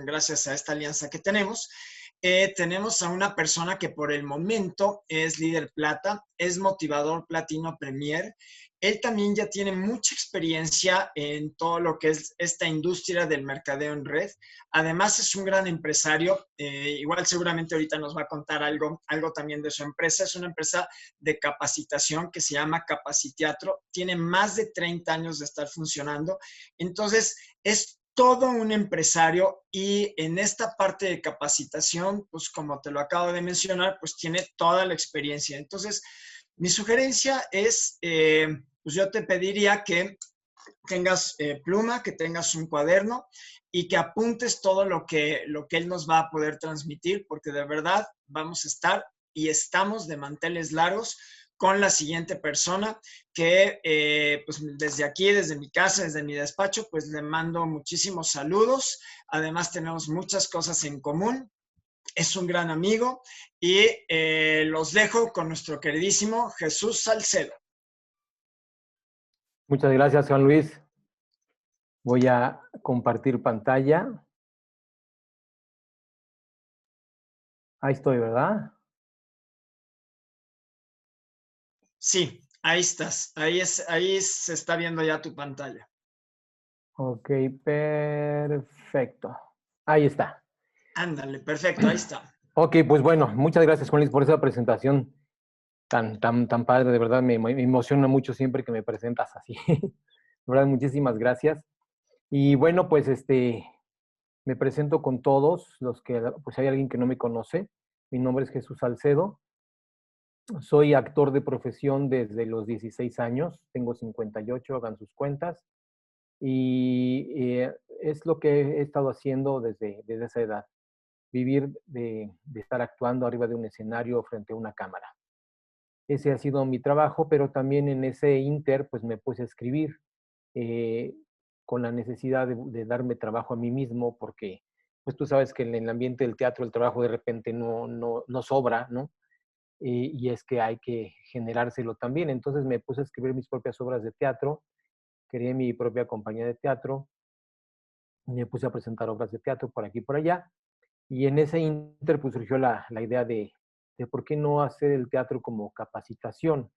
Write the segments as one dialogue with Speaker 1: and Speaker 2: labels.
Speaker 1: gracias a esta alianza que tenemos, tenemos a una persona que por el momento es líder plata, es motivador platino premier. Él también ya tiene mucha experiencia en todo lo que es esta industria del mercadeo en red. Además es un gran empresario. Igual seguramente ahorita nos va a contar algo también de su empresa. Es una empresa de capacitación que se llama Capaciteatro. Tiene más de 30 años de estar funcionando. Entonces es todo un empresario y en esta parte de capacitación, pues como te lo acabo de mencionar, pues tiene toda la experiencia. Entonces, mi sugerencia es, pues yo te pediría que tengas pluma, que tengas un cuaderno y que apuntes todo lo que él nos va a poder transmitir, porque de verdad vamos a estar y estamos de manteles largos con la siguiente persona que pues desde aquí, desde mi casa, desde mi despacho, pues le mando muchísimos saludos. Además tenemos muchas cosas en común. Es un gran amigo y los dejo con nuestro queridísimo Jesús Salcedo.
Speaker 2: Muchas gracias, Juan Luis. Voy a compartir pantalla. Ahí estoy, ¿verdad?
Speaker 1: Sí, ahí estás. Ahí se está viendo ya tu pantalla.
Speaker 2: Ok, perfecto. Ahí está.
Speaker 1: Ándale, perfecto, ahí está.
Speaker 2: Ok, pues bueno, muchas gracias, Juan Luis, por esa presentación tan padre. De verdad, me emociona mucho siempre que me presentas así. De verdad, muchísimas gracias. Y bueno, pues me presento con todos los que, pues hay alguien que no me conoce. Mi nombre es Jesús Salcedo. Soy actor de profesión desde los 16 años. Tengo 58, hagan sus cuentas. Y es lo que he estado haciendo desde esa edad. Vivir de estar actuando arriba de un escenario frente a una cámara. Ese ha sido mi trabajo, pero también en ese inter, pues me puse a escribir eh, con la necesidad de darme trabajo a mí mismo, porque pues tú sabes que en el ambiente del teatro el trabajo de repente no sobra, ¿no? Y es que hay que generárselo también. Entonces me puse a escribir mis propias obras de teatro, creé mi propia compañía de teatro, me puse a presentar obras de teatro por aquí y por allá, y en ese inter pues surgió la idea de por qué no hacer el teatro como capacitación,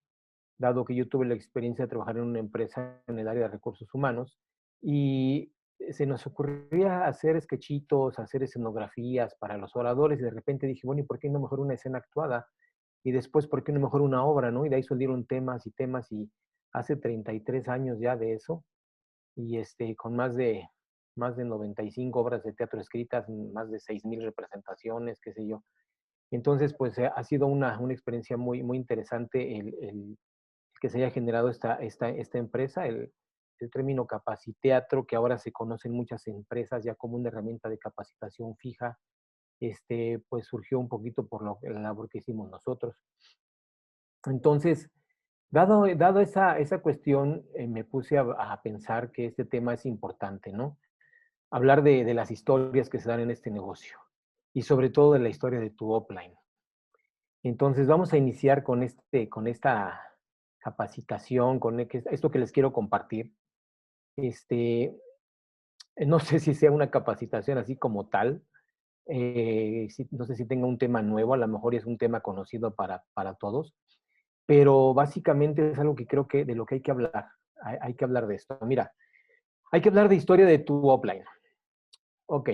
Speaker 2: dado que yo tuve la experiencia de trabajar en una empresa en el área de recursos humanos, y se nos ocurría hacer sketchitos, hacer escenografías para los oradores, y de repente dije, bueno, ¿y por qué no mejor una escena actuada? Y después, ¿por qué no mejor una obra, no? Y de ahí salieron temas y temas, y hace 33 años ya de eso, y con más de 95 obras de teatro escritas, más de 6,000 representaciones, qué sé yo. Entonces, pues ha sido una experiencia muy interesante el que se haya generado esta empresa, el término capaciteatro, que ahora se conoce en muchas empresas ya como una herramienta de capacitación fija, pues surgió un poquito por la labor que hicimos nosotros. Entonces, dado esa cuestión, me puse a pensar que este tema es importante, ¿no? Hablar de las historias que se dan en este negocio y sobre todo de la historia de tu offline. Entonces, vamos a iniciar con esta capacitación, con esto que les quiero compartir. No sé si sea una capacitación así como tal, no sé si tenga un tema nuevo, a lo mejor es un tema conocido para todos, pero básicamente es algo que creo que de lo que hay que hablar. Hay que hablar de esto. Mira, hay que hablar de historia de tu offline. Ok.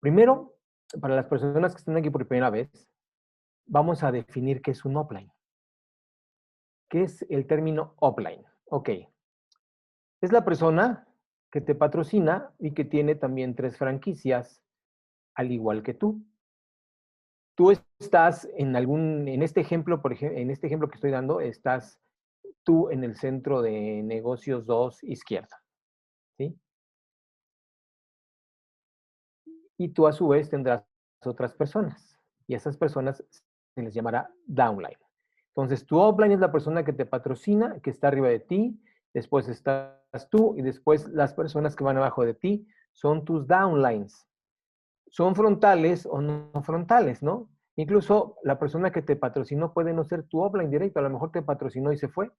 Speaker 2: Primero, para las personas que están aquí por primera vez, vamos a definir qué es un offline. ¿Qué es el término offline? Ok. Es la persona que te patrocina y que tiene también 3 franquicias, al igual que tú. Tú estás en este ejemplo, en este ejemplo que estoy dando, estás tú en el centro de negocios 2 izquierda, ¿sí? Y tú a su vez tendrás otras personas, y a esas personas se les llamará downline. Entonces, tu upline es la persona que te patrocina, que está arriba de ti, después estás tú, y después las personas que van abajo de ti son tus downlines. Son frontales o no frontales, ¿no? Incluso la persona que te patrocinó puede no ser tu upline directo, a lo mejor te patrocinó y se fue,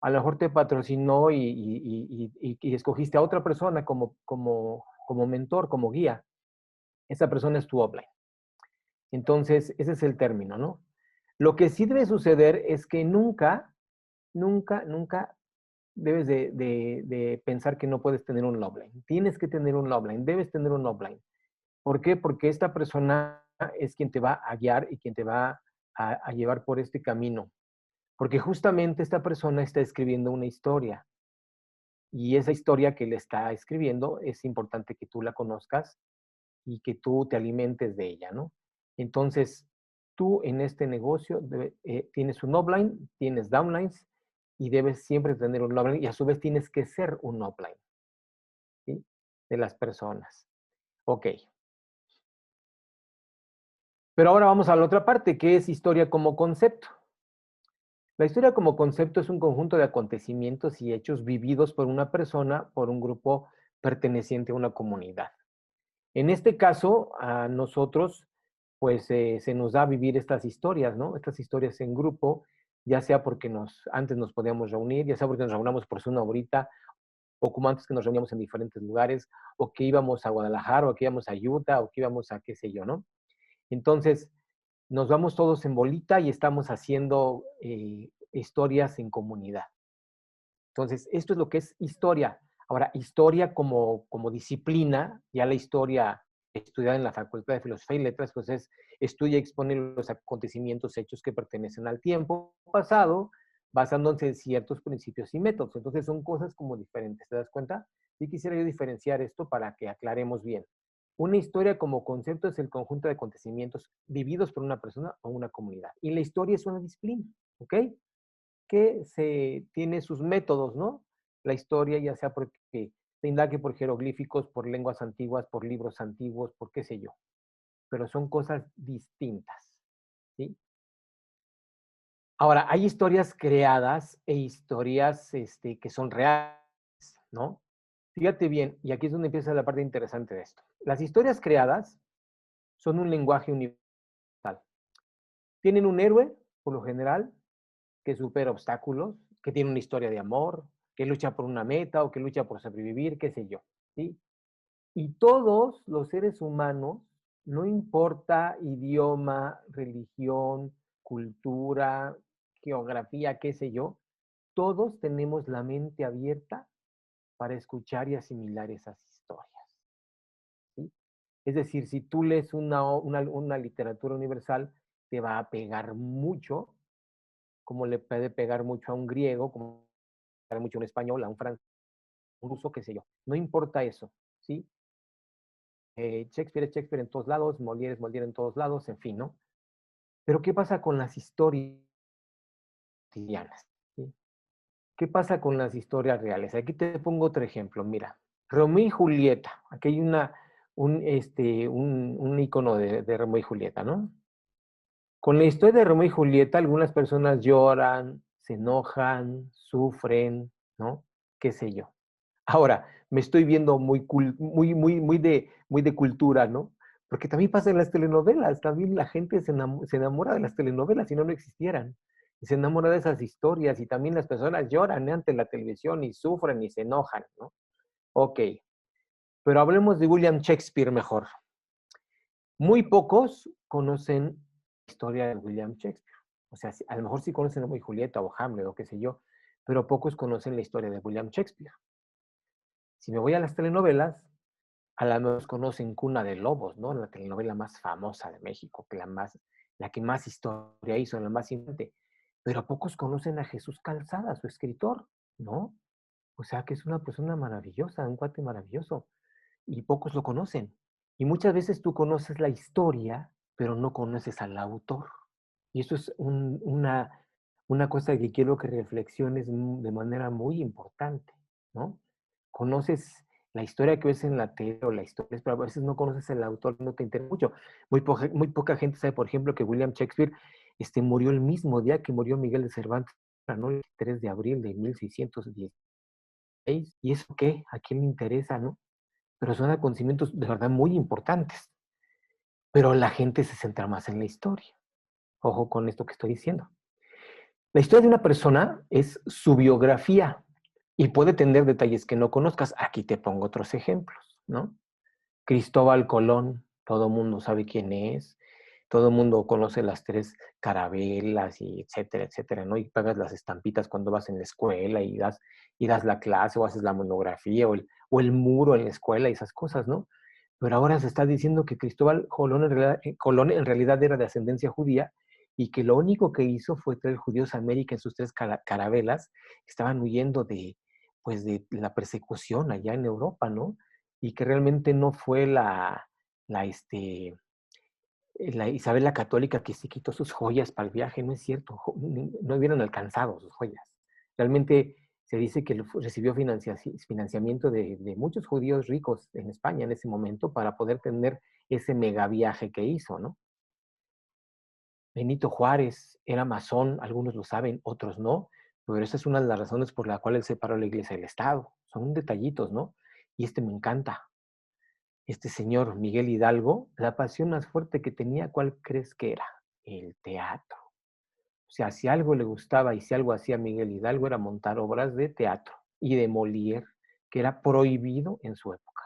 Speaker 2: a lo mejor te patrocinó y escogiste a otra persona como mentor, como guía. Esa persona es tu offline. Entonces, ese es el término, ¿no? Lo que sí debe suceder es que nunca debes de pensar que no puedes tener un offline. Tienes que tener un offline, debes tener un offline. ¿Por qué? Porque esta persona es quien te va a guiar y quien te va a llevar por este camino. Porque justamente esta persona está escribiendo una historia. Y esa historia que le está escribiendo es importante que tú la conozcas y que tú te alimentes de ella, ¿no? Entonces, tú en este negocio tienes un upline, tienes downlines y debes siempre tener un upline y a su vez tienes que ser un upline, ¿sí? De las personas. Ok. Pero ahora vamos a la otra parte, que es historia como concepto. La historia como concepto es un conjunto de acontecimientos y hechos vividos por una persona, por un grupo perteneciente a una comunidad. En este caso, a nosotros, pues se nos da vivir estas historias, ¿no? Estas historias en grupo, ya sea porque antes nos podíamos reunir, ya sea porque nos reunamos por una horita, o como antes que nos reuníamos en diferentes lugares, o que íbamos a Guadalajara, o que íbamos a Utah, o que íbamos a qué sé yo, ¿no? Entonces, nos vamos todos en bolita y estamos haciendo historias en comunidad. Entonces, esto es lo que es historia. Ahora, historia como disciplina, ya la historia estudiada en la Facultad de Filosofía y Letras, pues estudia y expone los acontecimientos hechos que pertenecen al tiempo pasado, basándose en ciertos principios y métodos. Entonces, son cosas como diferentes, ¿te das cuenta? Y quisiera yo diferenciar esto para que aclaremos bien. Una historia como concepto es el conjunto de acontecimientos vividos por una persona o una comunidad. Y la historia es una disciplina, ¿ok? Que tiene sus métodos, ¿no? La historia, ya sea porque se indague por jeroglíficos, por lenguas antiguas, por libros antiguos, por qué sé yo. Pero son cosas distintas, ¿sí? Ahora, hay historias creadas e historias que son reales, ¿no? Fíjate bien, y aquí es donde empieza la parte interesante de esto. Las historias creadas son un lenguaje universal. Tienen un héroe, por lo general, que supera obstáculos, que tiene una historia de amor, que lucha por una meta o que lucha por sobrevivir, qué sé yo, ¿sí? Y todos los seres humanos, no importa idioma, religión, cultura, geografía, qué sé yo, todos tenemos la mente abierta para escuchar y asimilar esas historias, ¿sí? Es decir, si tú lees una literatura universal, te va a pegar mucho, como le puede pegar mucho a un griego, como pegar mucho a un español, a un francés, un ruso, qué sé yo. No importa eso, ¿sí? Shakespeare es Shakespeare en todos lados, Molière es Molière en todos lados, en fin, ¿no? Pero ¿qué pasa con las historias cotidianas? ¿Sí? ¿Qué pasa con las historias reales? Aquí te pongo otro ejemplo, mira. Romeo y Julieta. Aquí hay un icono de Romeo y Julieta, ¿no? Con la historia de Romeo y Julieta, algunas personas lloran, se enojan, sufren, ¿no? Qué sé yo. Ahora, me estoy viendo muy de cultura, ¿no? Porque también pasa en las telenovelas, también la gente se enamora de las telenovelas si no existieran. Y se enamora de esas historias y también las personas lloran ante la televisión y sufren y se enojan, ¿no? Ok, pero hablemos de William Shakespeare mejor. Muy pocos conocen la historia de William Shakespeare. O sea, a lo mejor sí conocen a Romeo y Julieta o Hamlet o qué sé yo, pero pocos conocen la historia de William Shakespeare. Si me voy a las telenovelas, a la mejor conocen Cuna de Lobos, ¿no? La telenovela más famosa de México, la que más historia hizo, la más importante. Pero pocos conocen a Jesús Calzada, su escritor, ¿no? O sea, que es una persona maravillosa, un cuate maravilloso. Y pocos lo conocen. Y muchas veces tú conoces la historia, pero no conoces al autor. Y eso es una cosa que quiero que reflexiones de manera muy importante, ¿no? Conoces la historia que ves en la tele o la historia, pero a veces no conoces el autor, no te interesa mucho. Muy poca gente sabe, por ejemplo, que William Shakespeare murió el mismo día que murió Miguel de Cervantes, ¿no? El 3 de abril de 1616. ¿Y eso qué? ¿A quién le interesa, no? Pero son acontecimientos de verdad muy importantes. Pero la gente se centra más en la historia. Ojo con esto que estoy diciendo. La historia de una persona es su biografía y puede tener detalles que no conozcas. Aquí te pongo otros ejemplos, ¿no? Cristóbal Colón, todo el mundo sabe quién es, todo el mundo conoce las tres carabelas y etcétera, etcétera, ¿no? Y pagas las estampitas cuando vas en la escuela y das la clase o haces la monografía o el muro en la escuela y esas cosas, ¿no? Pero ahora se está diciendo que Cristóbal Colón en realidad era de ascendencia judía y que lo único que hizo fue traer judíos a América en sus tres carabelas, estaban huyendo pues de la persecución allá en Europa, ¿no? Y que realmente no fue la Isabel la Católica que se quitó sus joyas para el viaje, no es cierto, no hubieran alcanzado sus joyas. Realmente se dice que recibió financiamiento de muchos judíos ricos en España en ese momento para poder tener ese mega viaje que hizo, ¿no? Benito Juárez era masón, algunos lo saben, otros no, pero esa es una de las razones por la cual él separó la iglesia del Estado. Son detallitos, ¿no? Y me encanta. Este señor Miguel Hidalgo, la pasión más fuerte que tenía, ¿cuál crees que era? El teatro. O sea, si algo le gustaba y si algo hacía Miguel Hidalgo era montar obras de teatro y de Molière, que era prohibido en su época.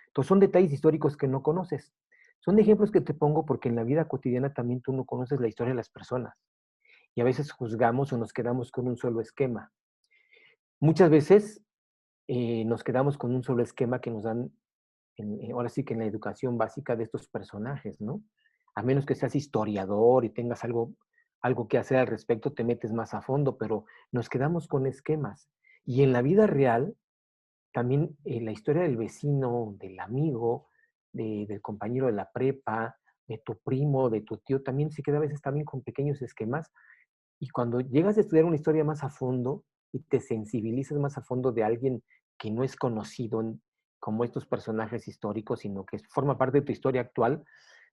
Speaker 2: Entonces son detalles históricos que no conoces. Son ejemplos que te pongo porque en la vida cotidiana también tú no conoces la historia de las personas y a veces juzgamos o nos quedamos con un solo esquema. Muchas veces nos quedamos con un solo esquema que nos dan ahora sí que en la educación básica de estos personajes, ¿no? A menos que seas historiador y tengas algo que hacer al respecto, te metes más a fondo, pero nos quedamos con esquemas. Y en la vida real, también la historia del vecino, del amigo, del compañero de la prepa, de tu primo, de tu tío, también se queda a veces también con pequeños esquemas. Y cuando llegas a estudiar una historia más a fondo y te sensibilizas más a fondo de alguien que no es conocido como estos personajes históricos, sino que forma parte de tu historia actual,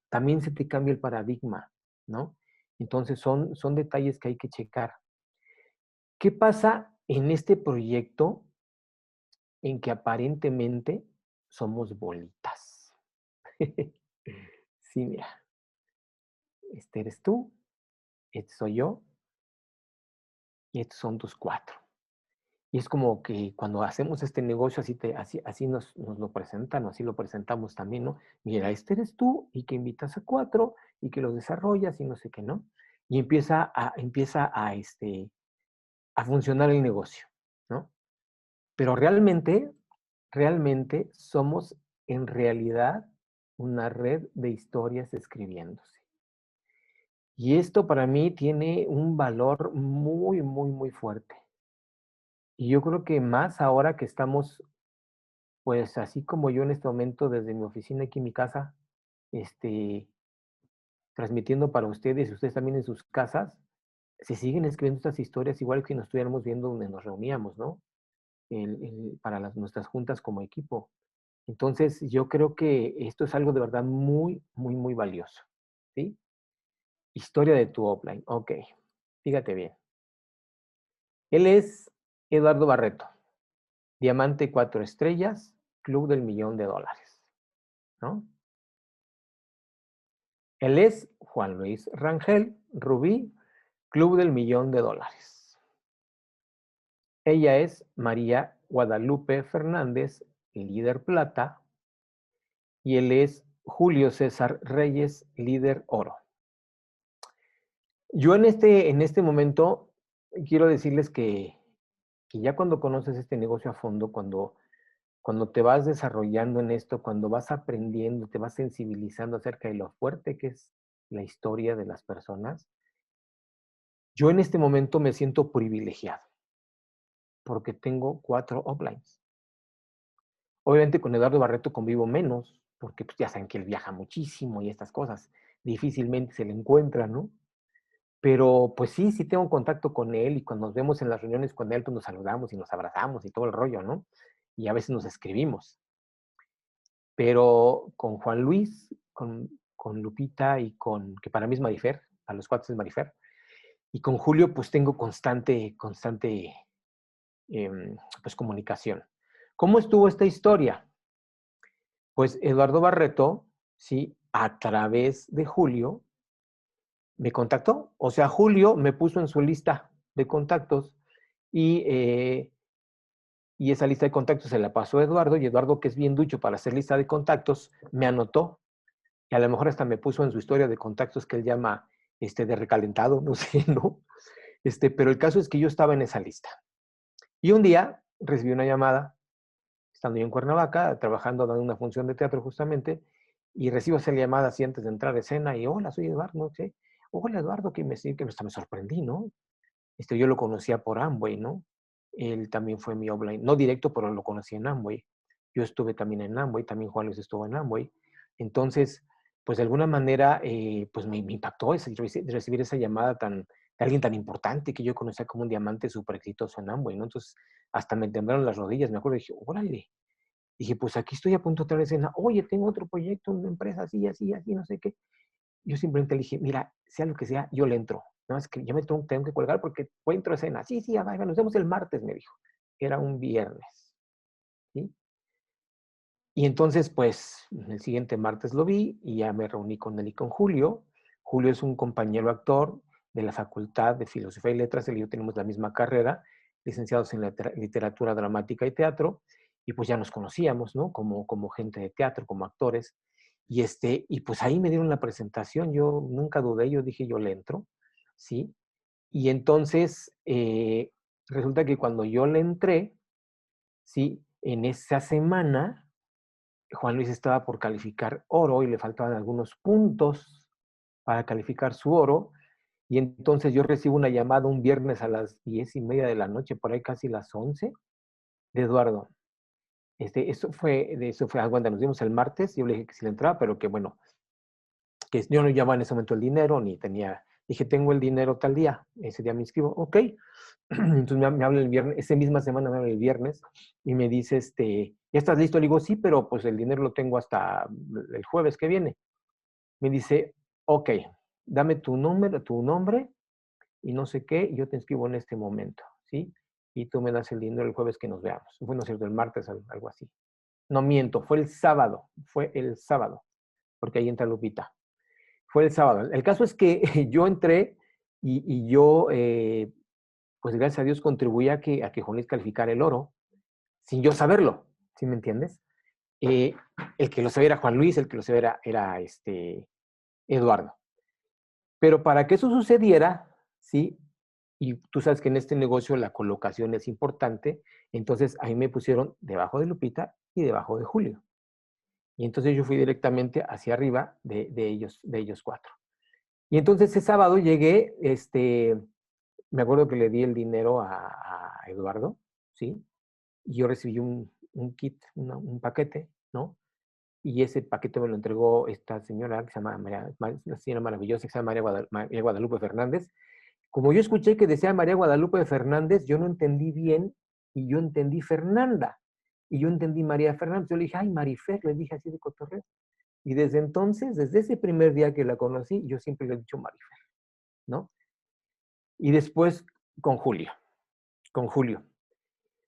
Speaker 2: también se te cambia el paradigma, ¿no? Entonces son detalles que hay que checar. ¿Qué pasa en este proyecto en que aparentemente somos bolitas? Sí, mira, este eres tú, este soy yo y estos son tus cuatro. Y es como que cuando hacemos este negocio, así nos lo presentan, o así lo presentamos también, ¿no? Mira, este eres tú y que invitas a cuatro y que los desarrollas y no sé qué, ¿no? Y empieza a funcionar el negocio, ¿no? Pero realmente somos en realidad una red de historias escribiéndose. Y esto para mí tiene un valor muy, muy, muy fuerte. Y yo creo que más ahora que estamos, pues así como yo en este momento desde mi oficina aquí en mi casa, este, transmitiendo para ustedes y ustedes también en sus casas, se siguen escribiendo estas historias igual que nos estuviéramos viendo donde nos reuníamos, ¿no? Para nuestras juntas como equipo. Entonces, yo creo que esto es algo de verdad muy, muy, muy valioso, ¿sí? Historia de tu offline. Ok, fíjate bien. Él es Eduardo Barreto, Diamante 4 estrellas, Club del Millón de Dólares, ¿no? Él es Juan Luis Rangel, Rubí, Club del Millón de Dólares. Ella es María Guadalupe Fernández, líder plata, y él es Julio César Reyes, líder oro. Yo en este momento quiero decirles que ya cuando conoces este negocio a fondo, cuando te vas desarrollando en esto, cuando vas aprendiendo, te vas sensibilizando acerca de lo fuerte que es la historia de las personas, yo en este momento me siento privilegiado porque tengo 4 uplines. Obviamente con Eduardo Barreto convivo menos, porque pues ya saben que él viaja muchísimo y estas cosas difícilmente se le encuentran, ¿no? Pero pues sí tengo contacto con él y cuando nos vemos en las reuniones con él, pues nos saludamos y nos abrazamos y todo el rollo, ¿no? Y a veces nos escribimos. Pero con Juan Luis, con Lupita y que para mí es Marifer, a los 4 es Marifer, y con Julio pues tengo constante pues comunicación. ¿Cómo estuvo esta historia? Pues Eduardo Barreto, sí, a través de Julio, me contactó. O sea, Julio me puso en su lista de contactos y esa lista de contactos se la pasó a Eduardo y Eduardo, que es bien ducho para hacer lista de contactos, me anotó. y a lo mejor hasta me puso en su historia de contactos que él llama de recalentado, no sé, ¿no? Pero el caso es que yo estaba en esa lista. Y un día recibí una llamada, estando yo en Cuernavaca, trabajando, dando una función de teatro justamente, y recibo esa llamada así antes de entrar a escena, y hola, soy Eduardo, no sé. Hola, Eduardo, que hasta me sorprendí, ¿no? Yo lo conocía por Amway, ¿no? Él también fue mi offline, no directo, pero lo conocí en Amway. Yo estuve también en Amway, también Juan Luis estuvo en Amway. Entonces, pues de alguna manera, pues me impactó recibir esa llamada de alguien tan importante que yo conocía como un diamante súper exitoso en Amway, ¿no? Entonces, hasta me temblaron las rodillas, me acuerdo, dije, órale. Dije, pues aquí estoy a punto de entrar a escena. Oye, tengo otro proyecto, una empresa así, así, así, no sé qué. Yo simplemente le dije, mira, sea lo que sea, yo le entro. No, es que ya me tengo que colgar porque voy entro a escena. Sí, sí, ya va, nos vemos el martes, me dijo. Era un viernes, ¿sí? Y entonces, pues, el siguiente martes lo vi y ya me reuní con él y con Julio. Julio es un compañero actor de la Facultad de Filosofía y Letras. Él y yo tenemos la misma carrera, licenciados en literatura dramática y teatro. Y pues ya nos conocíamos, ¿no? Como gente de teatro, como actores. Y pues ahí me dieron la presentación. Yo nunca dudé, yo dije, yo le entro, ¿sí? Y entonces, resulta que cuando yo le entré, ¿sí? En esa semana Juan Luis estaba por calificar oro y le faltaban algunos puntos para calificar su oro. Y entonces yo recibo una llamada un viernes a las 10:30 de la noche, por ahí casi las 11, de Eduardo. Cuando nos dimos el martes, yo le dije que sí le entraba, pero que bueno, que yo no llevaba en ese momento el dinero, ni tenía, dije, tengo el dinero tal día, ese día me inscribo, ok. Entonces me habla el viernes, esa misma semana me habla el viernes y me dice, ¿ya estás listo? Le digo, sí, pero pues el dinero lo tengo hasta el jueves que viene. Me dice, ok, dame tu nombre y no sé qué, y yo te inscribo en este momento, ¿sí? Y tú me das el dinero el jueves que nos veamos. Fue, no es cierto, el martes, algo así. No miento, fue el sábado, porque ahí entra Lupita. Fue el sábado. El caso es que yo entré y yo, pues gracias a Dios, contribuí a que Juan Luis calificara el oro, sin yo saberlo, ¿sí me entiendes? El que lo sabía era Juan Luis, el que lo sabía era Eduardo. Pero para que eso sucediera, ¿sí? Y tú sabes que en este negocio la colocación es importante, entonces ahí me pusieron debajo de Lupita y debajo de Julio. Y entonces yo fui directamente hacia arriba de ellos cuatro. Y entonces ese sábado llegué, me acuerdo que le di el dinero a Eduardo, ¿sí? Y yo recibí un kit, un paquete, ¿no? Y ese paquete me lo entregó esta señora que se llama una señora maravillosa que se llama María Guadalupe Fernández. Como yo escuché que decía María Guadalupe Fernández, yo no entendí bien y yo entendí Fernanda. Y yo entendí María Fernández. Yo le dije, ay, Marifer, le dije así de cotorreo. Y desde entonces, desde ese primer día que la conocí, yo siempre le he dicho Marifer, ¿no? Y después con Julio, con Julio.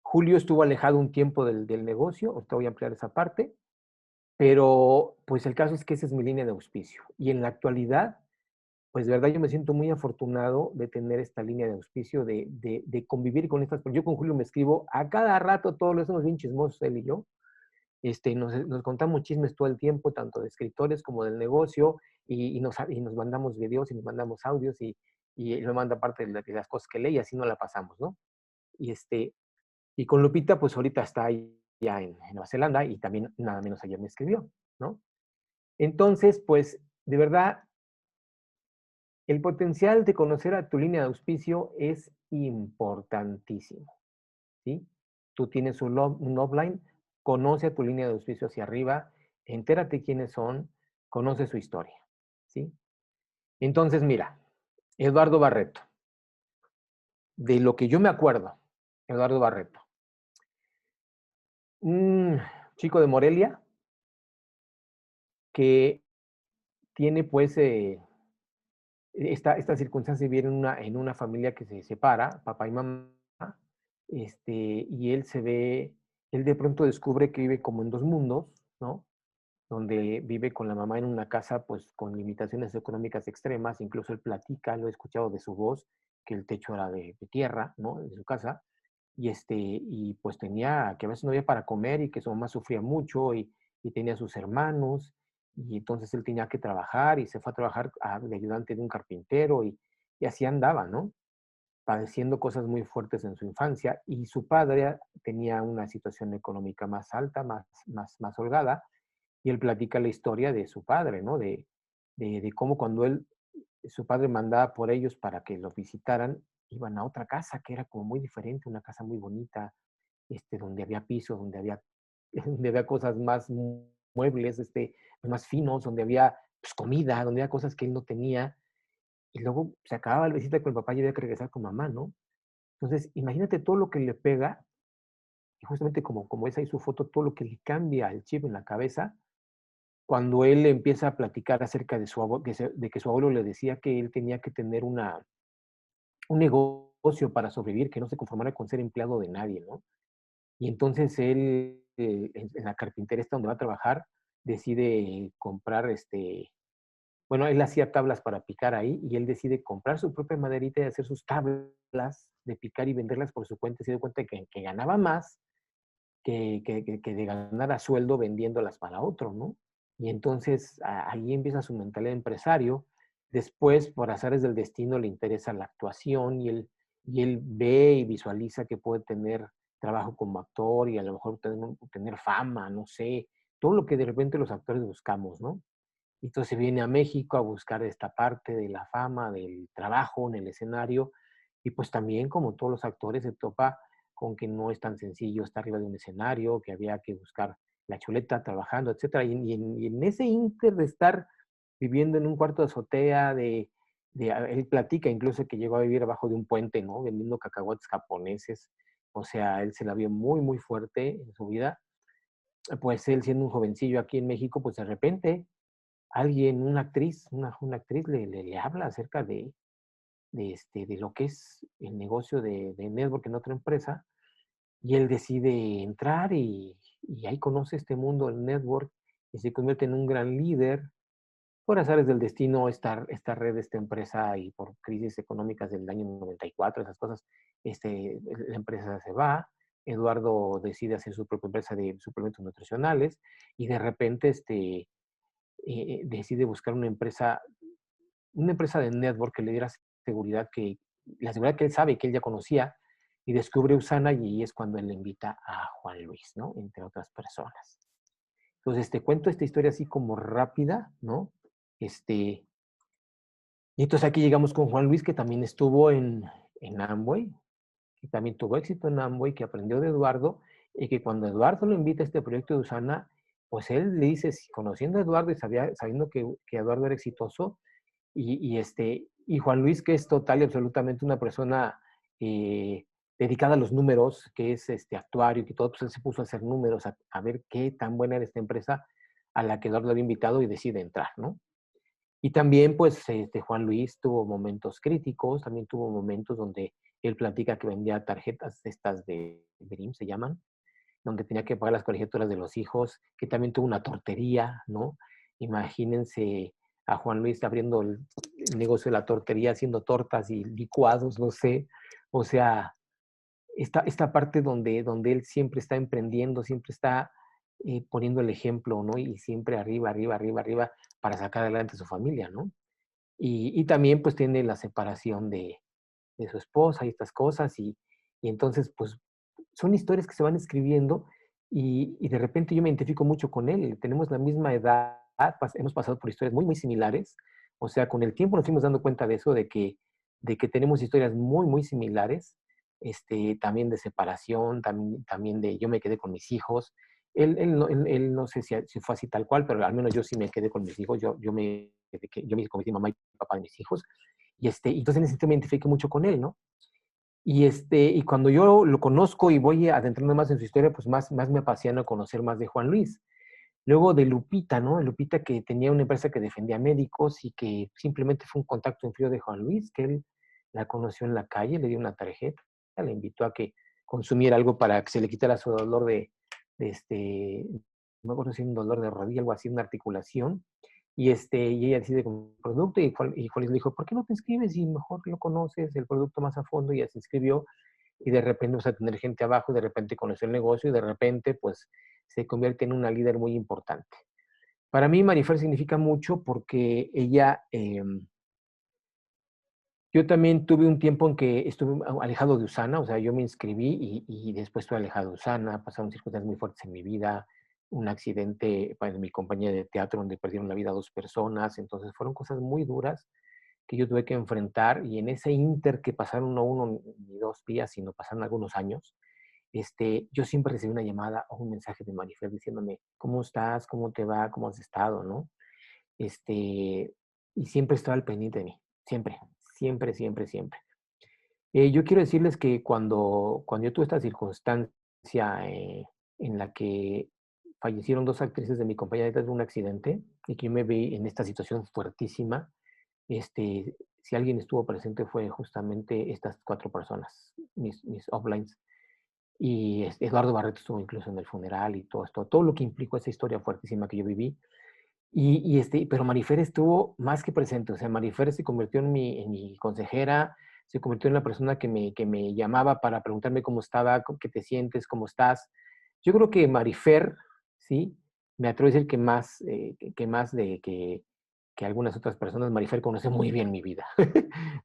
Speaker 2: Julio estuvo alejado un tiempo del negocio, ahorita voy a ampliar esa parte, pero pues el caso es que esa es mi línea de auspicio. Y en la actualidad, pues de verdad yo me siento muy afortunado de tener esta línea de auspicio, de convivir con estas, yo con Julio me escribo a cada rato, todos los somos bien chismosos, él y yo, nos contamos chismes todo el tiempo, tanto de escritores como del negocio, y nos mandamos videos y nos mandamos audios, y él me manda parte de las cosas que lee y así nos la pasamos, ¿no? Y, y con Lupita, pues ahorita está ahí ya en Nueva Zelanda y también nada menos ayer me escribió, ¿no? Entonces, pues, de verdad, el potencial de conocer a tu línea de auspicio es importantísimo, ¿sí? Tú tienes un offline, conoce a tu línea de auspicio hacia arriba, entérate quiénes son, conoce su historia, ¿sí? Entonces, mira, Eduardo Barreto, de lo que yo me acuerdo, Eduardo Barreto, un chico de Morelia que tiene pues esta circunstancia, viene en una familia que se separa, papá y mamá, y él de pronto descubre que vive como en dos mundos, ¿no? Donde vive con la mamá en una casa pues con limitaciones económicas extremas, incluso él platica, lo he escuchado de su voz, que el techo era de tierra, ¿no? De su casa, y pues tenía, que a veces no había para comer y que su mamá sufría mucho y tenía sus hermanos y entonces él tenía que trabajar y se fue a trabajar de ayudante de un carpintero y así andaba, ¿no? Padeciendo cosas muy fuertes en su infancia y su padre tenía una situación económica más alta, más holgada, y él platica la historia de su padre, ¿no? De cómo cuando su padre mandaba por ellos para que los visitaran, iban a otra casa que era como muy diferente, una casa muy bonita, donde había pisos, donde había cosas más muebles, más finos, donde había pues, comida, donde había cosas que él no tenía. Y luego se acababa la visita con el papá y había que regresar con mamá, ¿no? Entonces, imagínate todo lo que le pega, y justamente como es ahí su foto, todo lo que le cambia el chip en la cabeza, cuando él empieza a platicar acerca de su abuelo, de que su abuelo le decía que él tenía que tener un negocio para sobrevivir, que no se conformara con ser empleado de nadie, ¿no? Y entonces él, en la carpintería esta donde va a trabajar, decide comprar, bueno, él hacía tablas para picar ahí y él decide comprar su propia maderita y hacer sus tablas de picar y venderlas por su cuenta. Se dio cuenta que ganaba más que de ganar a sueldo vendiéndolas para otro, ¿no? Y entonces ahí empieza su mentalidad de empresario. Después, por azares del destino, le interesa la actuación y él ve y visualiza que puede tener trabajo como actor y a lo mejor tener fama, no sé, todo lo que de repente los actores buscamos, ¿no? Y entonces viene a México a buscar esta parte de la fama, del trabajo en el escenario, y pues también, como todos los actores, se topa con que no es tan sencillo estar arriba de un escenario, que había que buscar la chuleta trabajando, etcétera. Y en ese inter de estar viviendo en un cuarto de azotea, él platica incluso que llegó a vivir abajo de un puente, ¿no? Vendiendo cacahuates japoneses. O sea, él se la vio muy, muy fuerte en su vida. Pues él siendo un jovencillo aquí en México, pues de repente alguien, una actriz le habla acerca de lo que es el negocio de network en otra empresa, y él decide entrar y ahí conoce este mundo del network y se convierte en un gran líder. Por azares del destino, esta red, esta empresa, y por crisis económicas del año 94, esas cosas, la empresa se va. Eduardo decide hacer su propia empresa de suplementos nutricionales y de repente decide buscar una empresa de network que le diera seguridad, la seguridad que él sabe, que él ya conocía, y descubre Usana y ahí es cuando él le invita a Juan Luis, ¿no? Entre otras personas. Entonces, te cuento esta historia así como rápida, ¿no? Y entonces aquí llegamos con Juan Luis, que también estuvo en Amway, que también tuvo éxito en Amway, que aprendió de Eduardo, y que cuando Eduardo lo invita a este proyecto de Usana, pues él le dice, conociendo a Eduardo y sabiendo que Eduardo era exitoso, y Juan Luis, que es total y absolutamente una persona dedicada a los números, que es actuario, que todo, pues él se puso a hacer números, a ver qué tan buena era esta empresa a la que Eduardo lo había invitado y decide entrar, ¿no? Y también, pues, Juan Luis tuvo momentos críticos, también tuvo momentos donde él platica que vendía tarjetas estas de Dream, se llaman, donde tenía que pagar las colegiaturas de los hijos, que también tuvo una tortería, ¿no? Imagínense a Juan Luis abriendo el negocio de la tortería, haciendo tortas y licuados, no sé. O sea, esta parte donde él siempre está emprendiendo, siempre está poniendo el ejemplo, ¿no? Y siempre arriba, arriba, arriba, arriba para sacar adelante a su familia, ¿no? Y también pues tiene la separación de su esposa y estas cosas y entonces pues son historias que se van escribiendo y de repente yo me identifico mucho con él. Tenemos la misma edad, hemos pasado por historias muy, muy similares. O sea, con el tiempo nos fuimos dando cuenta de eso, de que tenemos historias muy, muy similares. También de separación, también de yo me quedé con mis hijos. Él no sé si fue así tal cual, pero al menos yo sí me quedé con mis hijos. Yo me convertí en mamá y papá de mis hijos. Entonces en ese sentido me identifiqué mucho con él, ¿no? Y cuando yo lo conozco y voy adentrando más en su historia, pues más me apasiona conocer más de Juan Luis. Luego de Lupita, ¿no? Lupita, que tenía una empresa que defendía médicos y que simplemente fue un contacto en frío de Juan Luis, que él la conoció en la calle, le dio una tarjeta, le invitó a que consumiera algo para que se le quitara su dolor no me acuerdo si un dolor de rodilla, algo así, una articulación. Y ella decide con el producto y Juan Luis le dijo, ¿por qué no te inscribes y mejor lo conoces el producto más a fondo? Y ella se inscribió y de repente vas a tener gente abajo y de repente conoció el negocio y de repente pues se convierte en una líder muy importante. Para mí Marifer significa mucho porque ella, yo también tuve un tiempo en que estuve alejado de Usana, o sea, yo me inscribí y después estuve alejado de Usana, pasaron circunstancias muy fuertes en mi vida, un accidente en mi compañía de teatro donde perdieron la vida 2 personas, entonces fueron cosas muy duras que yo tuve que enfrentar y en ese inter que pasaron no uno ni 2 días, sino pasaron algunos años, yo siempre recibí una llamada o un mensaje de Marifer diciéndome, ¿cómo estás? ¿Cómo te va? ¿Cómo has estado? ¿No? Y siempre estaba al pendiente de mí, siempre, siempre, siempre, siempre. Yo quiero decirles que cuando yo tuve esta circunstancia en la que fallecieron 2 actrices de mi compañía detrás de un accidente y que yo me vi en esta situación fuertísima, si alguien estuvo presente fue justamente estas 4 personas, mis uplines. Y Eduardo Barreto estuvo incluso en el funeral y todo esto, todo lo que implicó esa historia fuertísima que yo viví. Pero Marifer estuvo más que presente, o sea, Marifer se convirtió en mi consejera, se convirtió en la persona que me llamaba para preguntarme cómo estaba, qué te sientes, cómo estás. Yo creo que Marifer, ¿sí? Me atrevo a decir que más, que más que algunas otras personas, Marifer conoce muy bien mi vida,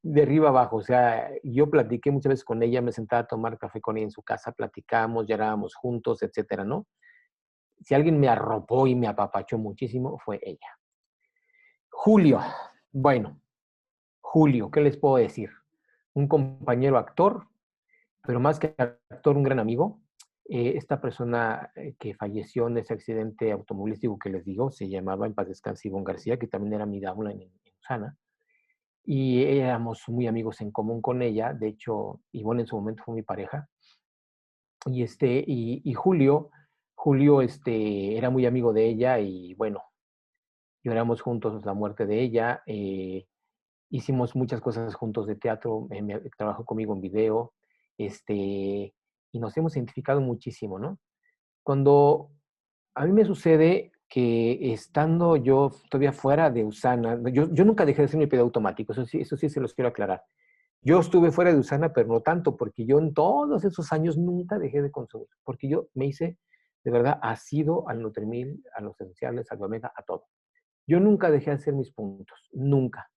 Speaker 2: de arriba abajo, o sea, yo platiqué muchas veces con ella, me sentaba a tomar café con ella en su casa, platicamos, llorábamos juntos, etcétera, ¿no? Si alguien me arropó y me apapachó muchísimo, fue ella. Julio, bueno, Julio, ¿qué les puedo decir? Un compañero actor, pero más que actor, un gran amigo. Esta persona que falleció en ese accidente automovilístico que les digo, se llamaba en paz descanse Ivonne García, que también era mi dámula en Usana. Y éramos muy amigos en común con ella. De hecho, Ivonne en su momento fue mi pareja. Y Julio era muy amigo de ella y bueno, lloramos juntos la muerte de ella. Hicimos muchas cosas juntos de teatro, trabajó conmigo en video, y nos hemos identificado muchísimo, ¿no? Cuando a mí me sucede que estando yo todavía fuera de Usana, yo nunca dejé de ser mi piloto automático, eso sí se los quiero aclarar. Yo estuve fuera de Usana, pero no tanto, porque yo en todos esos años nunca dejé de consumir, porque yo me hice, de verdad, asido al Nutrimil, a los esenciales, al Omega, a todo. Yo nunca dejé de hacer mis puntos, nunca.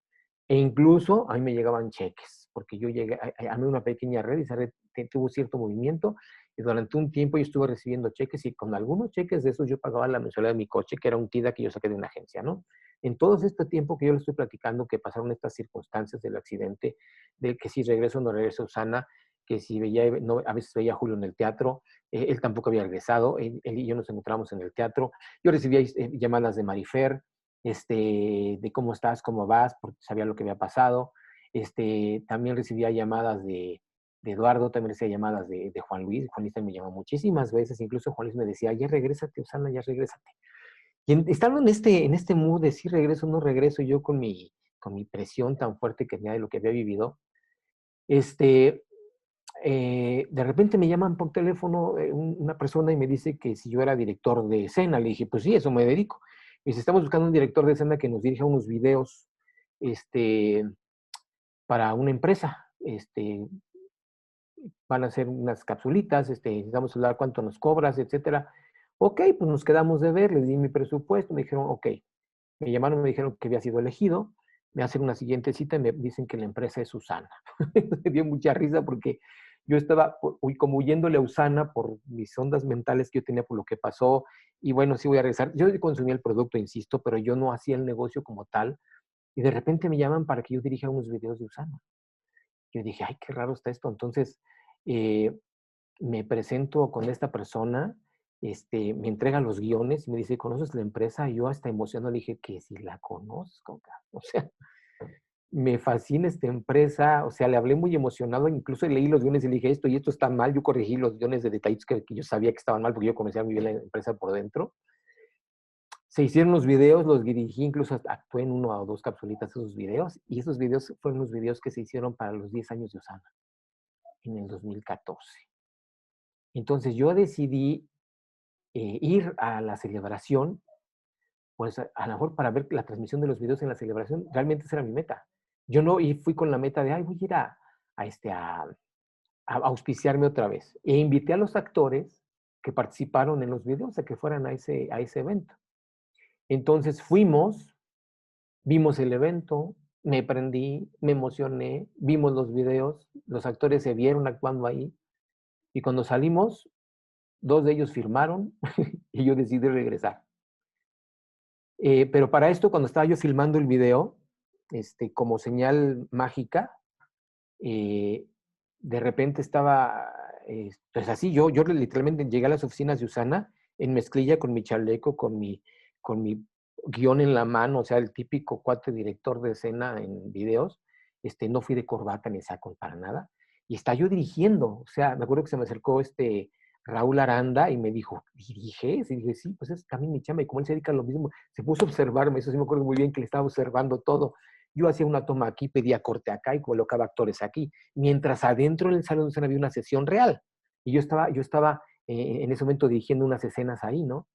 Speaker 2: E incluso a mí me llegaban cheques, porque yo llegué a mí una pequeña red y esa red tuvo cierto movimiento y durante un tiempo yo estuve recibiendo cheques y con algunos cheques de esos yo pagaba la mensualidad de mi coche, que era un TIDA que yo saqué de una agencia, ¿no? En todo este tiempo que yo le estoy platicando, que pasaron estas circunstancias del accidente, de que si regreso o no regreso a Usana, que si veía, no, a veces veía a Julio en el teatro, él tampoco había regresado, él y yo nos encontramos en el teatro, yo recibía llamadas de Marifer, de cómo estás, cómo vas, porque sabía lo que había pasado. También recibía llamadas de Eduardo, también recibía llamadas de Juan Luis. Juan Luis también me llamó muchísimas veces, incluso Juan Luis me decía, ya regrésate, Osana, ya regrésate. Y estando en este mood de si regreso o no regreso, yo con mi presión tan fuerte que tenía de lo que había vivido, de repente me llaman por teléfono una persona y me dice que si yo era director de escena. Le dije, pues sí, eso me dedico. Y dice, estamos buscando un director de escena que nos dirija unos videos para una empresa. Van a hacer unas capsulitas, necesitamos hablar cuánto nos cobras, etcétera. Ok, pues nos quedamos de ver, les di mi presupuesto, me dijeron, ok. Me llamaron, me dijeron que había sido elegido, me hacen una siguiente cita y me dicen que la empresa es Usana. Me dio mucha risa porque yo estaba como huyéndole a Usana por mis ondas mentales que yo tenía por lo que pasó. Y bueno, sí voy a regresar. Yo consumía el producto, insisto, pero yo no hacía el negocio como tal. Y de repente me llaman para que yo dirija unos videos de Usana. Yo dije, ay, qué raro está esto. Entonces, eh, me presento con esta persona, me entrega los guiones y me dice, ¿conoces la empresa? Y yo hasta emocionado le dije que si la conozco, o sea, me fascina esta empresa, o sea, le hablé muy emocionado, incluso leí los guiones y le dije, esto y esto está mal, yo corregí los guiones de detalles que yo sabía que estaban mal porque yo conocía muy bien la empresa por dentro. Se hicieron los videos, los dirigí, incluso actué en 1 o 2 capsulitas de esos videos, y esos videos fueron los videos que se hicieron para los 10 años de Osana, en el 2014. Entonces yo decidí ir a la celebración, pues a lo mejor para ver la transmisión de los videos en la celebración, realmente esa era mi meta. Yo no y fui con la meta de, ay, voy a ir a auspiciarme otra vez. E invité a los actores que participaron en los videos a que fueran a ese evento. Entonces fuimos, vimos el evento, me prendí, me emocioné, vimos los videos, los actores se vieron actuando ahí, y cuando salimos, 2 de ellos firmaron y yo decidí regresar. Pero para esto, cuando estaba yo filmando el video, como señal mágica, eh, de repente estaba, pues así, yo literalmente llegué a las oficinas de Usana en mezclilla con mi chaleco, con mi guión en la mano, o sea, el típico cuate director de escena en videos. No fui de corbata ni saco para nada. Y está yo dirigiendo, o sea, me acuerdo que se me acercó Raúl Aranda y me dijo, ¿diriges? Y dije, sí, pues es también mi chamba. Y como él se dedica a lo mismo, se puso a observarme, eso sí me acuerdo muy bien que le estaba observando todo. Yo hacía una toma aquí, pedía corte acá y colocaba actores aquí, mientras adentro en el salón de escena había una sesión real. Y yo estaba en ese momento dirigiendo unas escenas ahí, ¿no?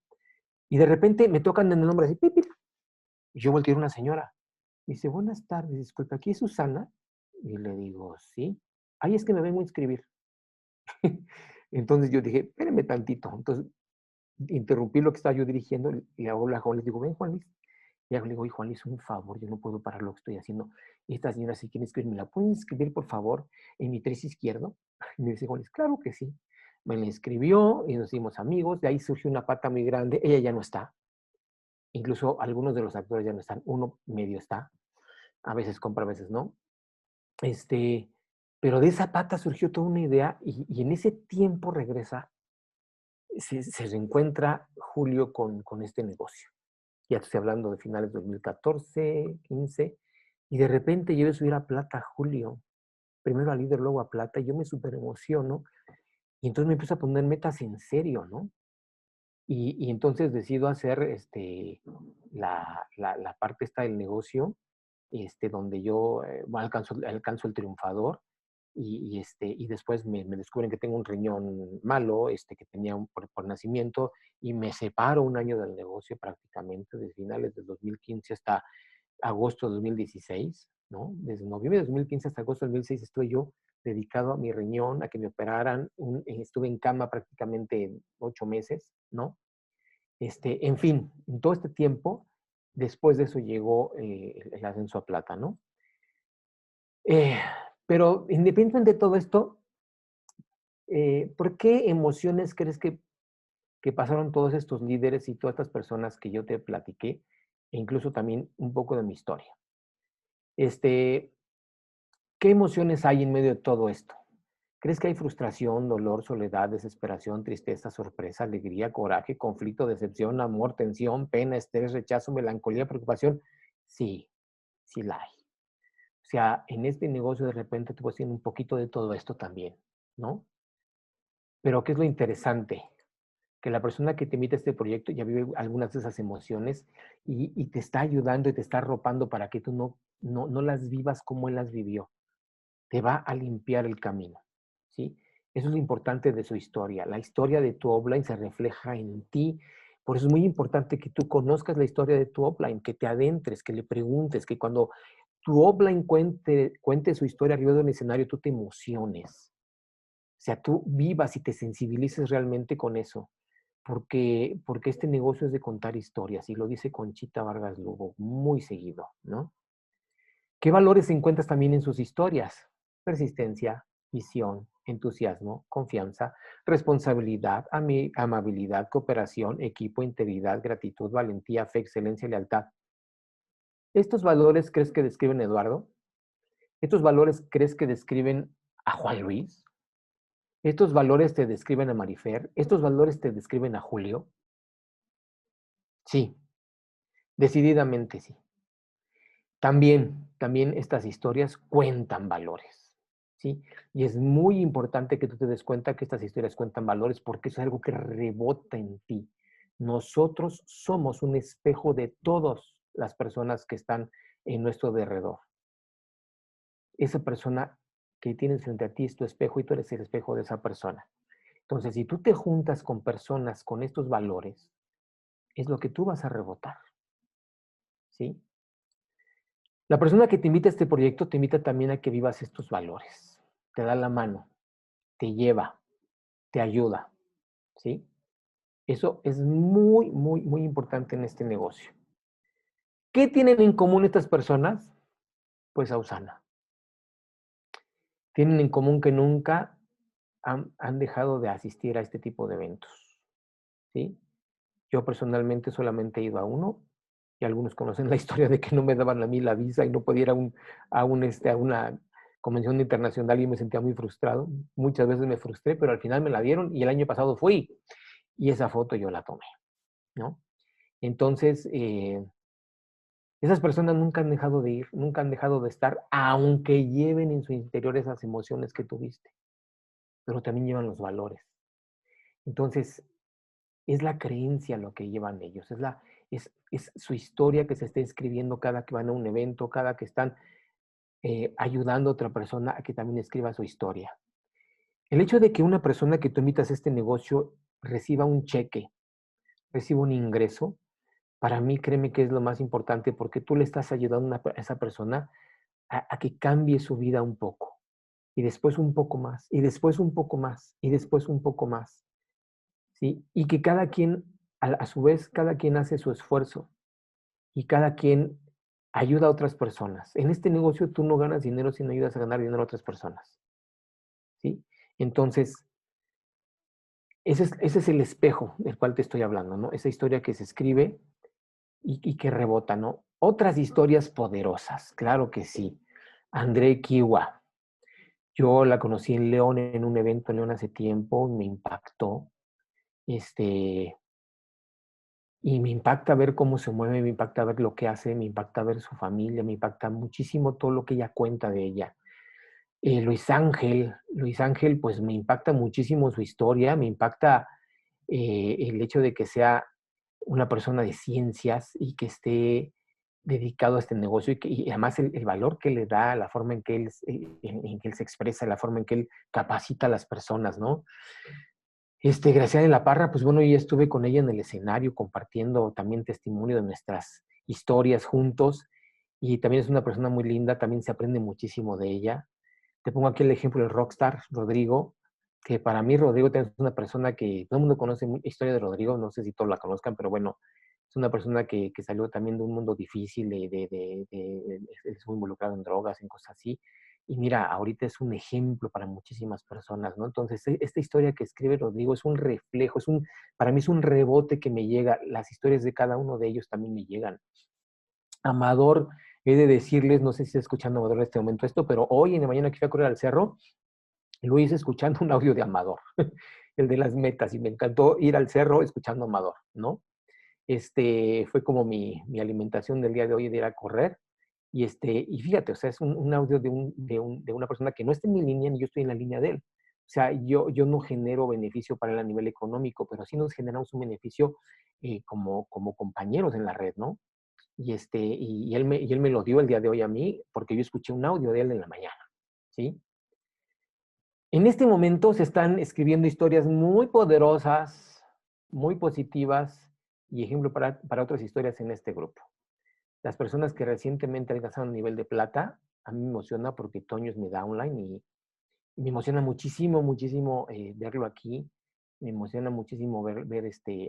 Speaker 2: Y de repente me tocan en el nombre así, pip, pip, y yo volteo a una señora. Y dice, buenas tardes, disculpa, ¿aquí es Susana? Y le digo, sí. Ay, es que me vengo a inscribir. Entonces yo dije, espérenme tantito. Entonces interrumpí lo que estaba yo dirigiendo y le hablo a Juan, les digo, ven Juan Luis. Y le digo, oye Juan Luis, un favor, yo no puedo parar lo que estoy haciendo. Y esta señora si quiere inscribirme, ¿la pueden inscribir por favor en mi 3 izquierdo? Y me dice Juan Luis, claro que sí. Me la inscribió y nos hicimos amigos. De ahí surgió una pata muy grande. Ella ya no está. Incluso algunos de los actores ya no están. Uno medio está. A veces compra, a veces no. Pero de esa pata surgió toda una idea y en ese tiempo regresa, se reencuentra Julio con este negocio. Ya estoy hablando de finales de 2014, 15, y de repente yo voy a subir a plata Julio, primero a líder, luego a plata, y yo me súper emociono, y entonces me empiezo a poner metas en serio, ¿no? Y entonces decido hacer la parte esta del negocio, donde yo bueno, alcanzo el triunfador, y después me descubren que tengo un riñón malo, que tenía por nacimiento, y me separo un año del negocio prácticamente, desde finales del 2015 hasta agosto de 2016, ¿no? Desde noviembre de 2015 hasta agosto de 2016 estuve yo dedicado a mi riñón, a que me operaran, estuve en cama prácticamente 8 meses, ¿no? En fin, en todo este tiempo, después de eso llegó el ascenso a plata, ¿no? Eh, pero independientemente de todo esto, ¿por qué emociones crees que pasaron todos estos líderes y todas estas personas que yo te platiqué, e incluso también un poco de mi historia? Este, ¿Qué emociones hay en medio de todo esto? ¿Crees que hay frustración, dolor, soledad, desesperación, tristeza, sorpresa, alegría, coraje, conflicto, decepción, amor, tensión, pena, estrés, rechazo, melancolía, preocupación? Sí, sí la hay. O sea, en este negocio de repente tú vas teniendo un poquito de todo esto también, ¿no? Pero ¿qué es lo interesante? Que la persona que te invita a este proyecto ya vive algunas de esas emociones y te está ayudando y te está arropando para que tú no las vivas como él las vivió. Te va a limpiar el camino, ¿sí? Eso es lo importante de su historia. La historia de tu offline se refleja en ti. Por eso es muy importante que tú conozcas la historia de tu offline, que te adentres, que le preguntes, que cuando tu offline cuente su historia arriba de un escenario, tú te emociones. O sea, tú vivas y te sensibilices realmente con eso. Porque este negocio es de contar historias, y lo dice Conchita Vargas Lugo muy seguido, ¿no? ¿Qué valores encuentras también en sus historias? Persistencia, visión, entusiasmo, confianza, responsabilidad, amabilidad, cooperación, equipo, integridad, gratitud, valentía, fe, excelencia y lealtad. ¿Estos valores crees que describen a Eduardo? ¿Estos valores crees que describen a Juan Luis? ¿Estos valores te describen a Marifer? ¿Estos valores te describen a Julio? Sí, decididamente sí. También estas historias cuentan valores, ¿sí? Y es muy importante que tú te des cuenta que estas historias cuentan valores porque es algo que rebota en ti. Nosotros somos un espejo de todas las personas que están en nuestro derredor. Esa persona que tienes frente a ti es tu espejo y tú eres el espejo de esa persona. Entonces, si tú te juntas con personas con estos valores, es lo que tú vas a rebotar, ¿sí? La persona que te invita a este proyecto te invita también a que vivas estos valores. Te da la mano, te lleva, te ayuda, ¿sí? Eso es muy, muy, muy importante en este negocio. ¿Qué tienen en común estas personas? Pues a Usana. Tienen en común que nunca han dejado de asistir a este tipo de eventos, ¿sí? Yo personalmente solamente he ido a uno, y algunos conocen la historia de que no me daban a mí la visa y no podía ir a una convención internacional y me sentía muy frustrado. Muchas veces me frustré, pero al final me la dieron y el año pasado fui y esa foto yo la tomé, ¿no? Entonces, esas personas nunca han dejado de ir, nunca han dejado de estar, aunque lleven en su interior esas emociones que tuviste, pero también llevan los valores. Entonces, es la creencia lo que llevan ellos, es su historia que se está escribiendo cada que van a un evento, cada que están ayudando a otra persona a que también escriba su historia. El hecho de que una persona que tú invitas a este negocio reciba un cheque, reciba un ingreso, para mí créeme que es lo más importante porque tú le estás ayudando a esa persona a que cambie su vida un poco. Y después un poco más, y después un poco más, y después un poco más. ¿Sí? Y que cada quien, a su vez, cada quien hace su esfuerzo y cada quien ayuda a otras personas. En este negocio tú no ganas dinero si no ayudas a ganar dinero a otras personas. ¿Sí? Entonces, ese es el espejo del cual te estoy hablando, ¿no? Esa historia que se escribe y que rebota, ¿no? Otras historias poderosas, claro que sí. André Kiwa. Yo la conocí en León, en un evento en León hace tiempo, me impactó. Y me impacta ver cómo se mueve, me impacta ver lo que hace, me impacta ver su familia, me impacta muchísimo todo lo que ella cuenta de ella. Luis Ángel, pues me impacta muchísimo su historia, me impacta el hecho de que sea una persona de ciencias y que esté dedicado a este negocio y además el valor que le da, la forma en que él se expresa, la forma en que él capacita a las personas, ¿no? Graciela de la Parra, pues bueno, yo estuve con ella en el escenario compartiendo también testimonio de nuestras historias juntos y también es una persona muy linda, también se aprende muchísimo de ella. Te pongo aquí el ejemplo del rockstar Rodrigo, que para mí Rodrigo es una persona que todo el mundo conoce la historia de Rodrigo, no sé si todos la conozcan, pero bueno, es una persona que salió también de un mundo difícil, estuvo involucrado en drogas, en cosas así. Y mira, ahorita es un ejemplo para muchísimas personas, ¿no? Entonces, esta historia que escribe Rodrigo es un reflejo, para mí es un rebote que me llega. Las historias de cada uno de ellos también me llegan. Amador, he de decirles, no sé si está escuchando Amador en este momento esto, pero hoy en la mañana que fui a correr al cerro, lo hice escuchando un audio de Amador, el de las metas, y me encantó ir al cerro escuchando a Amador, ¿no? Fue como mi alimentación del día de hoy de ir a correr. Y fíjate, o sea, es un audio de una persona que no está en mi línea ni yo estoy en la línea de él. O sea, yo no genero beneficio para él a nivel económico, pero sí nos generamos un beneficio como compañeros en la red, ¿no? Y él me lo dio el día de hoy a mí porque yo escuché un audio de él en la mañana, ¿sí? En este momento se están escribiendo historias muy poderosas, muy positivas y ejemplo para otras historias en este grupo. Las personas que recientemente alcanzaron el nivel de plata, a mí me emociona porque Toño es mi downline y me emociona muchísimo, muchísimo verlo aquí. Me emociona muchísimo ver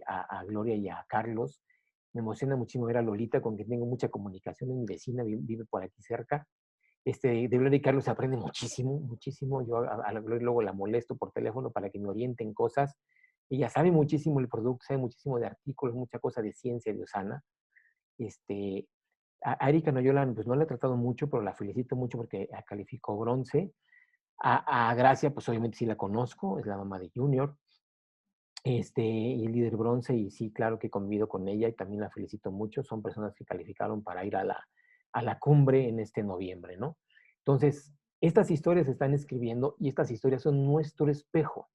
Speaker 2: a Gloria y a Carlos. Me emociona muchísimo ver a Lolita, con quien tengo mucha comunicación, es mi vecina, vive por aquí cerca. De Gloria y Carlos se aprende muchísimo, muchísimo. Yo a la Gloria luego la molesto por teléfono para que me orienten cosas. Ella sabe muchísimo el producto, sabe muchísimo de artículos, mucha cosa de ciencia de Usana. A Erika Noyola, pues no la he tratado mucho, pero la felicito mucho porque calificó bronce. A Gracia, pues obviamente sí la conozco, es la mamá de Junior. Y el líder bronce, y sí, claro que convivo con ella y también la felicito mucho. Son personas que calificaron para ir a la cumbre en este noviembre, ¿no? Entonces, estas historias se están escribiendo y estas historias son nuestro espejo.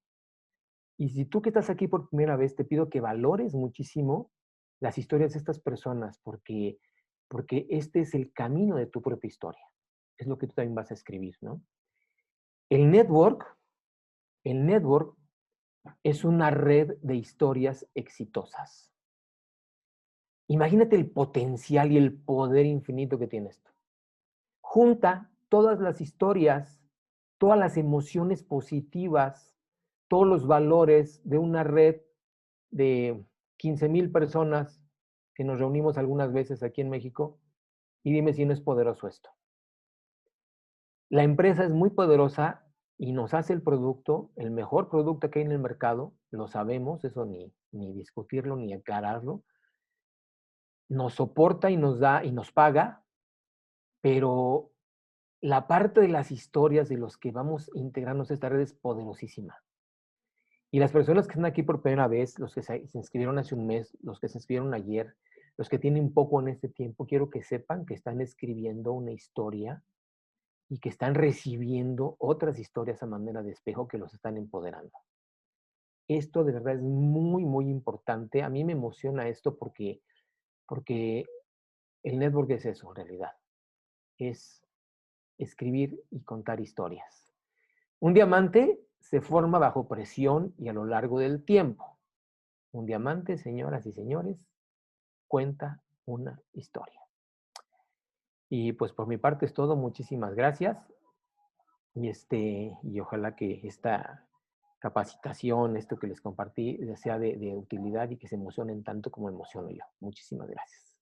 Speaker 2: Y si tú que estás aquí por primera vez, te pido que valores muchísimo las historias de estas personas, porque este es el camino de tu propia historia. Es lo que tú también vas a escribir, ¿no? El network, el network es una red de historias exitosas. Imagínate el potencial y el poder infinito que tiene esto. Junta todas las historias, todas las emociones positivas, todos los valores de una red de 15,000 personas que nos reunimos algunas veces aquí en México, y dime si no es poderoso esto. La empresa es muy poderosa y nos hace el producto, el mejor producto que hay en el mercado, lo sabemos, eso ni discutirlo ni aclararlo, nos soporta y nos da y nos paga, pero la parte de las historias de los que vamos integrarnos a esta red es poderosísima. Y las personas que están aquí por primera vez, los que se inscribieron hace un mes, los que se inscribieron ayer, los que tienen poco en este tiempo, quiero que sepan que están escribiendo una historia y que están recibiendo otras historias a manera de espejo que los están empoderando. Esto de verdad es muy, muy importante. A mí me emociona esto porque el network es eso, en realidad. Es escribir y contar historias. Un diamante se forma bajo presión y a lo largo del tiempo. Un diamante, señoras y señores, cuenta una historia. Y pues por mi parte es todo. Muchísimas gracias. Y ojalá que esta capacitación, esto que les compartí, sea de utilidad y que se emocionen tanto como emociono yo. Muchísimas gracias.